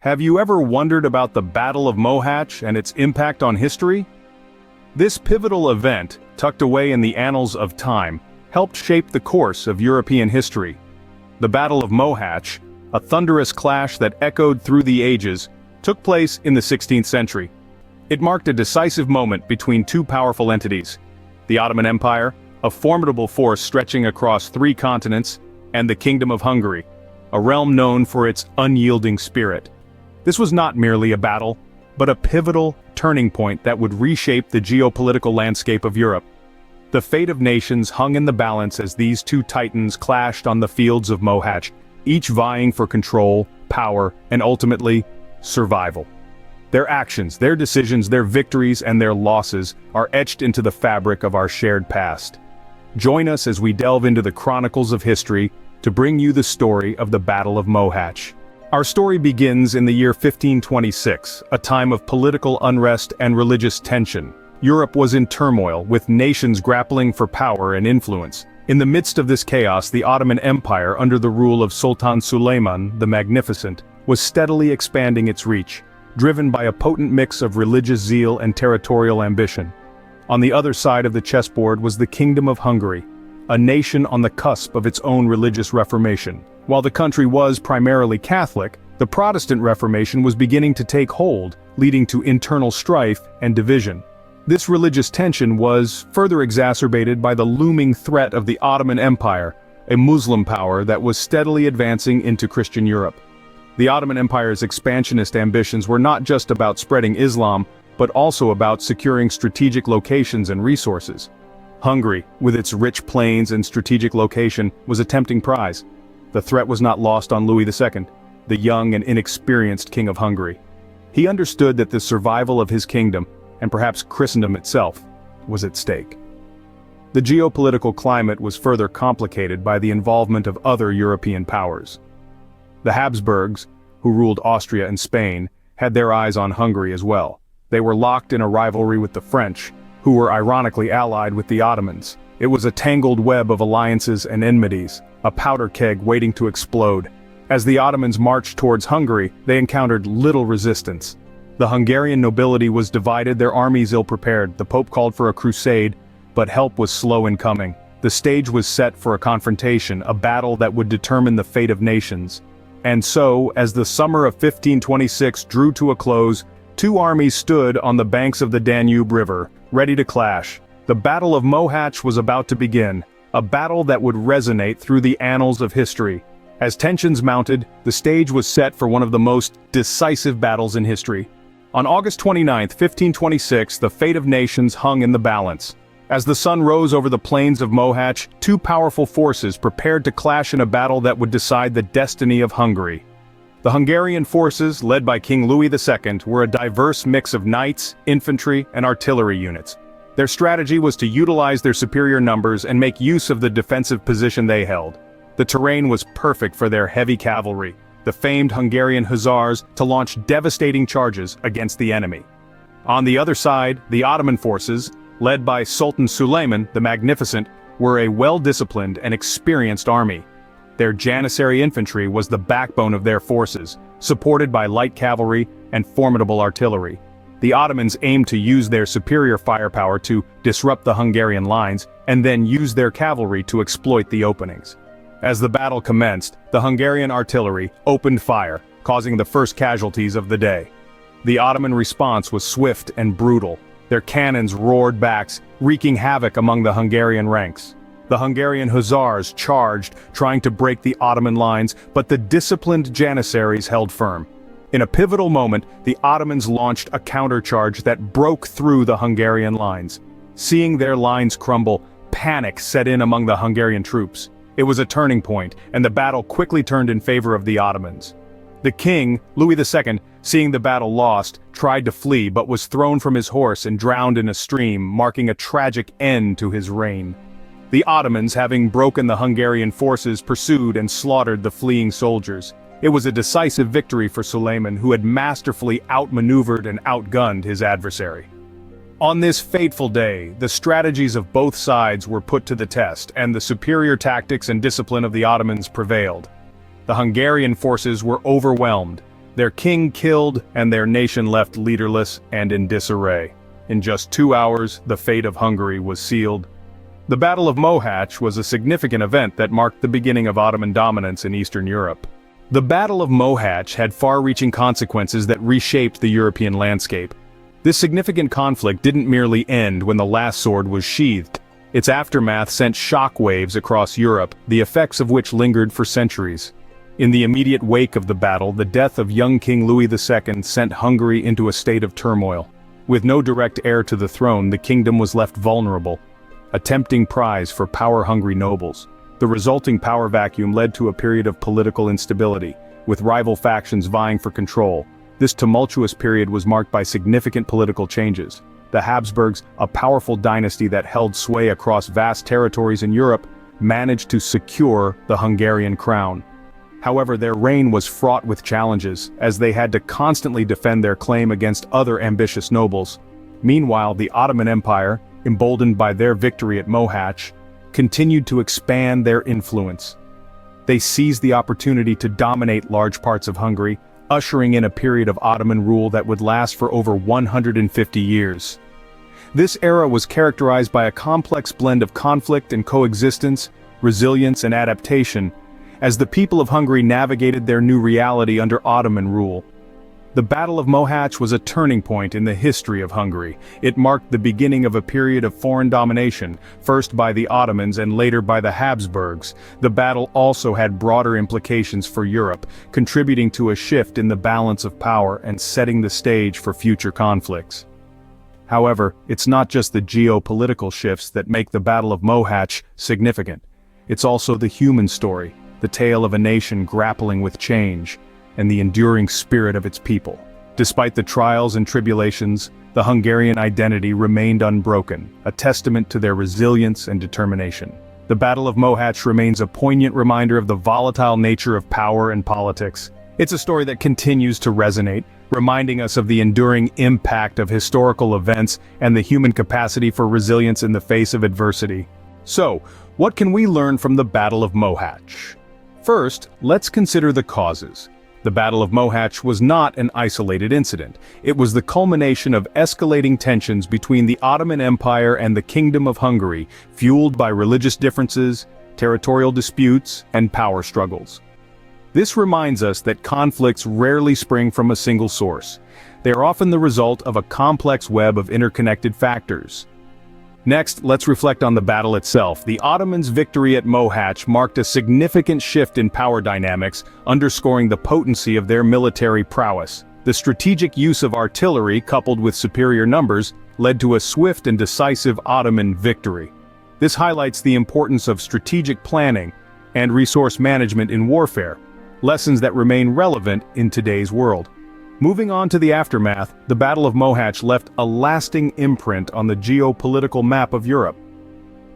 Have you ever wondered about the Battle of Mohács and its impact on history? This pivotal event, tucked away in the annals of time, helped shape the course of European history. The Battle of Mohács, a thunderous clash that echoed through the ages, took place in the 16th century. It marked a decisive moment between two powerful entities: the Ottoman Empire, a formidable force stretching across 3 continents, and the Kingdom of Hungary, a realm known for its unyielding spirit. This was not merely a battle, but a pivotal turning point that would reshape the geopolitical landscape of Europe. The fate of nations hung in the balance as these two titans clashed on the fields of Mohács, each vying for control, power, and ultimately, survival. Their actions, their decisions, their victories, and their losses are etched into the fabric of our shared past. Join us as we delve into the chronicles of history to bring you the story of the Battle of Mohács. Our story begins in the year 1526, a time of political unrest and religious tension. Europe was in turmoil, with nations grappling for power and influence. In the midst of this chaos, the Ottoman Empire, under the rule of Sultan Suleiman the Magnificent, was steadily expanding its reach, driven by a potent mix of religious zeal and territorial ambition. On the other side of the chessboard was the Kingdom of Hungary, a nation on the cusp of its own religious reformation. While the country was primarily Catholic, the Protestant Reformation was beginning to take hold, leading to internal strife and division. This religious tension was further exacerbated by the looming threat of the Ottoman Empire, a Muslim power that was steadily advancing into Christian Europe. The Ottoman Empire's expansionist ambitions were not just about spreading Islam, but also about securing strategic locations and resources. Hungary, with its rich plains and strategic location, was a tempting prize. The threat was not lost on Louis II, the young and inexperienced King of Hungary. He understood that the survival of his kingdom, and perhaps Christendom itself, was at stake. The geopolitical climate was further complicated by the involvement of other European powers. The Habsburgs, who ruled Austria and Spain, had their eyes on Hungary as well. They were locked in a rivalry with the French, who were ironically allied with the Ottomans. It was a tangled web of alliances and enmities, a powder keg waiting to explode. As the Ottomans marched towards Hungary, they encountered little resistance. The Hungarian nobility was divided, their armies ill-prepared. The Pope called for a crusade, but help was slow in coming. The stage was set for a confrontation, a battle that would determine the fate of nations. And so, as the summer of 1526 drew to a close, 2 armies stood on the banks of the Danube River, ready to clash. The Battle of Mohács was about to begin, a battle that would resonate through the annals of history. As tensions mounted, the stage was set for one of the most decisive battles in history. On August 29, 1526, the fate of nations hung in the balance. As the sun rose over the plains of Mohács, 2 powerful forces prepared to clash in a battle that would decide the destiny of Hungary. The Hungarian forces, led by King Louis II, were a diverse mix of knights, infantry, and artillery units. Their strategy was to utilize their superior numbers and make use of the defensive position they held. The terrain was perfect for their heavy cavalry, the famed Hungarian hussars, to launch devastating charges against the enemy. On the other side, the Ottoman forces, led by Sultan Suleiman the Magnificent, were a well-disciplined and experienced army. Their Janissary infantry was the backbone of their forces, supported by light cavalry and formidable artillery. The Ottomans aimed to use their superior firepower to disrupt the Hungarian lines, and then use their cavalry to exploit the openings. As the battle commenced, the Hungarian artillery opened fire, causing the first casualties of the day. The Ottoman response was swift and brutal. Their cannons roared back, wreaking havoc among the Hungarian ranks. The Hungarian hussars charged, trying to break the Ottoman lines, but the disciplined Janissaries held firm. In a pivotal moment, the Ottomans launched a countercharge that broke through the Hungarian lines. Seeing their lines crumble, panic set in among the Hungarian troops. It was a turning point, and the battle quickly turned in favor of the Ottomans. The king, Louis II, seeing the battle lost, tried to flee but was thrown from his horse and drowned in a stream, marking a tragic end to his reign. The Ottomans, having broken the Hungarian forces, pursued and slaughtered the fleeing soldiers. It was a decisive victory for Suleiman, who had masterfully outmaneuvered and outgunned his adversary. On this fateful day, the strategies of both sides were put to the test, and the superior tactics and discipline of the Ottomans prevailed. The Hungarian forces were overwhelmed. their king killed and their nation left leaderless and in disarray. In just 2 hours, the fate of Hungary was sealed. The Battle of Mohács was a significant event that marked the beginning of Ottoman dominance in Eastern Europe. The Battle of Mohács had far-reaching consequences that reshaped the European landscape. This significant conflict didn't merely end when the last sword was sheathed. Its aftermath sent shockwaves across Europe, the effects of which lingered for centuries. In the immediate wake of the battle, the death of young King Louis II sent Hungary into a state of turmoil. With no direct heir to the throne, the kingdom was left vulnerable, a tempting prize for power-hungry nobles. The resulting power vacuum led to a period of political instability, with rival factions vying for control. This tumultuous period was marked by significant political changes. The Habsburgs, a powerful dynasty that held sway across vast territories in Europe, managed to secure the Hungarian crown. However, their reign was fraught with challenges, as they had to constantly defend their claim against other ambitious nobles. Meanwhile, the Ottoman Empire, emboldened by their victory at Mohács, continued to expand their influence. They seized the opportunity to dominate large parts of Hungary, ushering in a period of Ottoman rule that would last for over 150 years. This era was characterized by a complex blend of conflict and coexistence, resilience and adaptation, as the people of Hungary navigated their new reality under Ottoman rule. The Battle of Mohács was a turning point in the history of Hungary. It marked the beginning of a period of foreign domination, first by the Ottomans and later by the Habsburgs. The battle also had broader implications for Europe, contributing to a shift in the balance of power and setting the stage for future conflicts. However, it's not just the geopolitical shifts that make the Battle of Mohács significant. It's also the human story, the tale of a nation grappling with change, and the enduring spirit of its people. Despite the trials and tribulations, the Hungarian identity remained unbroken, a testament to their resilience and determination. The Battle of Mohács remains a poignant reminder of the volatile nature of power and politics. It's a story that continues to resonate, reminding us of the enduring impact of historical events and the human capacity for resilience in the face of adversity. So, what can we learn from the Battle of Mohács? First, let's consider the causes. The Battle of Mohács was not an isolated incident. It was the culmination of escalating tensions between the Ottoman Empire and the Kingdom of Hungary, fueled by religious differences, territorial disputes, and power struggles. This reminds us that conflicts rarely spring from a single source. They are often the result of a complex web of interconnected factors. Next, let's reflect on the battle itself. The Ottomans' victory at Mohács marked a significant shift in power dynamics, underscoring the potency of their military prowess. The strategic use of artillery, coupled with superior numbers, led to a swift and decisive Ottoman victory. This highlights the importance of strategic planning and resource management in warfare, lessons that remain relevant in today's world. Moving on to the aftermath, the Battle of Mohács left a lasting imprint on the geopolitical map of Europe.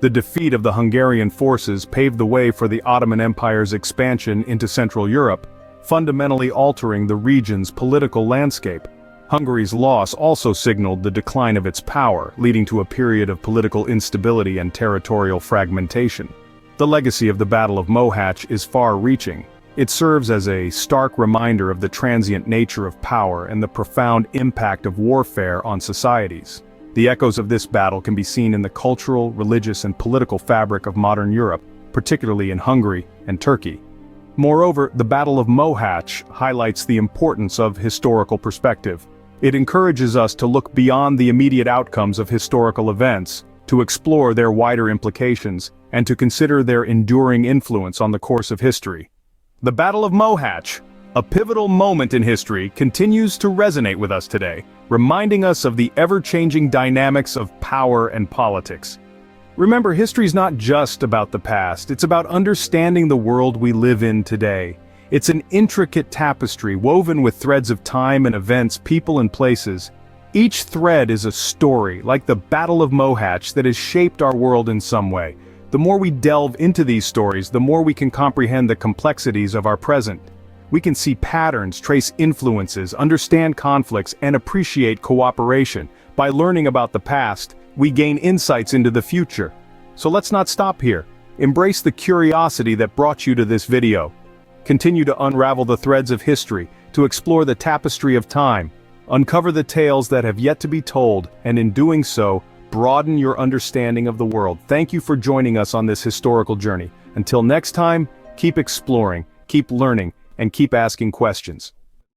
The defeat of the Hungarian forces paved the way for the Ottoman Empire's expansion into Central Europe, fundamentally altering the region's political landscape. Hungary's loss also signaled the decline of its power, leading to a period of political instability and territorial fragmentation. The legacy of the Battle of Mohács is far-reaching. It serves as a stark reminder of the transient nature of power and the profound impact of warfare on societies. The echoes of this battle can be seen in the cultural, religious, and political fabric of modern Europe, particularly in Hungary and Turkey. Moreover, the Battle of Mohács highlights the importance of historical perspective. It encourages us to look beyond the immediate outcomes of historical events, to explore their wider implications, and to consider their enduring influence on the course of history. The Battle of Mohács, a pivotal moment in history, continues to resonate with us today, reminding us of the ever-changing dynamics of power and politics. Remember, history's not just about the past, it's about understanding the world we live in today. It's an intricate tapestry woven with threads of time and events, people and places. Each thread is a story, like the Battle of Mohács, that has shaped our world in some way. The more we delve into these stories, the more we can comprehend the complexities of our present. We can see patterns, trace influences, understand conflicts, and appreciate cooperation. By learning about the past, we gain insights into the future. So let's not stop here. Embrace the curiosity that brought you to this video. Continue to unravel the threads of history, to explore the tapestry of time, uncover the tales that have yet to be told, and in doing so, broaden your understanding of the world. Thank you for joining us on this historical journey. Until next time, keep exploring, keep learning, and keep asking questions.